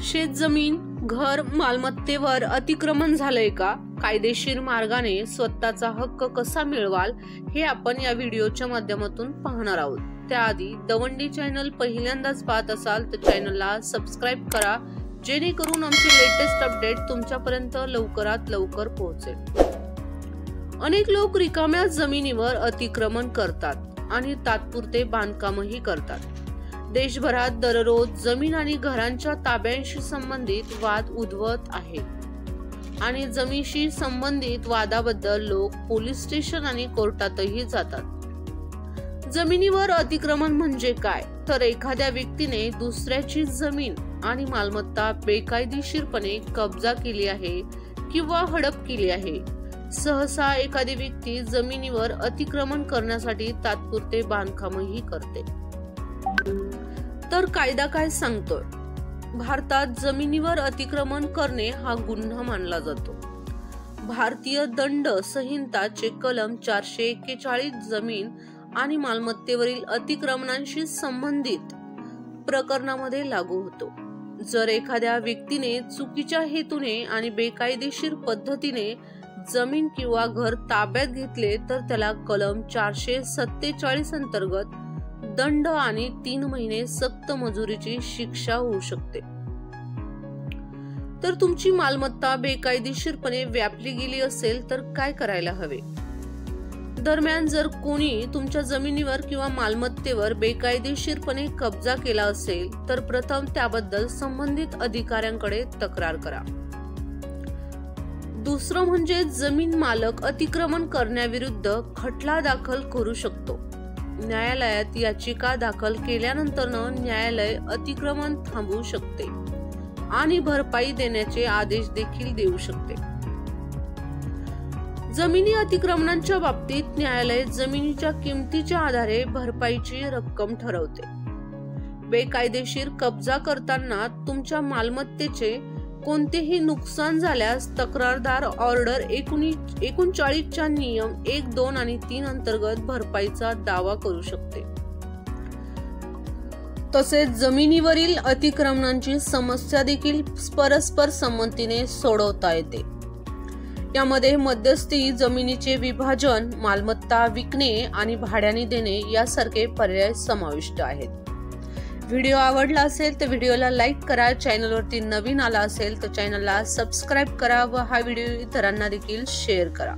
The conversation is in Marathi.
शेतजमीन, घर, मालमत्तेवर अतिक्रमण झालंय का? कायदेशीर मार्गाने स्वतःचा हक्क कसा मिळवाल हे आपण या व्हिडिओच्या माध्यमातून पाहणार आहोत। त्याआधी दवंडी चॅनल पहिल्यांदाच पाहत असाल तर चॅनलला सबस्क्राइब करा, जेणेकरून आमचे लेटेस्ट अपडेट तुमच्यापर्यंत लवकरात लवकर पोहोचेल। अनेक लोक रिकाम्या जमिनीवर अतिक्रमण करतात आणि तात्पुरते बांधकामही करतात। देशभरात दररोज जमीन आणि घरांच्या ताब्यांशी संबंधित वाद उद्भवत आहेत आणि जमिनीशी संबंधित वादाबद्दल लोक पोलीस स्टेशन आणि कोर्टातही जातात। जमिनीवर अतिक्रमण म्हणजे काय? तर एखाद्या व्यक्तीने दुसऱ्याची जमीन आणि मालमत्ता बेकायदेशीरपणे कब्जा केली आहे किंवा हडप केली आहे। सहसा एखादी व्यक्ती जमिनीवर अतिक्रमण करण्यासाठी तात्पुरते बांधकामही करते। तर कायदा काय सांगतोय? भारतात जमिनीवर अतिक्रमण करणे हा गुन्हा मानला जातो। भारतीय दंड संहिताचे कलम 441 जमीन आणि मालमत्तेवरील अतिक्रमणांशी संबंधित प्रकरणामध्ये लागू होतो। जर एखाद्या व्यक्तीने चुकीच्या हेतूने आणि बेकायदेशीर पद्धतीने जमीन किंवा घर ताब्यात घेतले तर त्याला कलम 447 अंतर्गत दंड आणि 3 महिने सक्त मजुरीची शिक्षा होऊ शकते। तर तुमची मालमत्ता बेकायदेशीरपणे व्यापली गेली असेल तर काय करायला हवे? दरम्यान जर कोणी तुमच्या जमिनीवर किंवा मालमत्तेवर बेकायदेशीरपणे कब्जा केला असेल तर प्रथम त्याबद्दल संबंधित अधिकाऱ्यांकडे तक्रार करा। दुसरं म्हणजे जमीन मालक अतिक्रमण करण्याविरुद्ध खटला दाखल करू शकतो। न्यायालयात याचिका दाखल केल्यानंतर न्यायालय अतिक्रमण थांबवू शकते आणि भरपाई देण्याचे आदेश देखील देऊ शकते। जमिनी अतिक्रमणांच्या बाबतीत न्यायालय जमिनीच्या किमतीच्या आधारे भरपाईची रक्कम ठरवते। बेकायदेशीर कब्जा करताना तुमच्या मालमत्तेचे कोणतेही नुकसान झाल्यास तक्रारदार ऑर्डर 39 च्या नियम 1, 2 आणि 3 अंतर्गत भरपाईचा दावा करू शकते। तसेच जमिनीवरील अतिक्रमणांची समस्या देखील परस्पर संमतीने सोडवता येते। यामध्ये मध्यस्थी, जमिनीचे विभाजन, मालमत्ता विकणे आणि भाड्याने देणे यासारखे पर्याय समाविष्ट आहेत। व्हिडिओ आवडला असेल तर व्हिडिओला लाईक करा, चॅनलवरती नवीन आला असेल तर चॅनलला सबस्क्राइब करा व हा व्हिडिओ इतरांना देखील शेअर करा।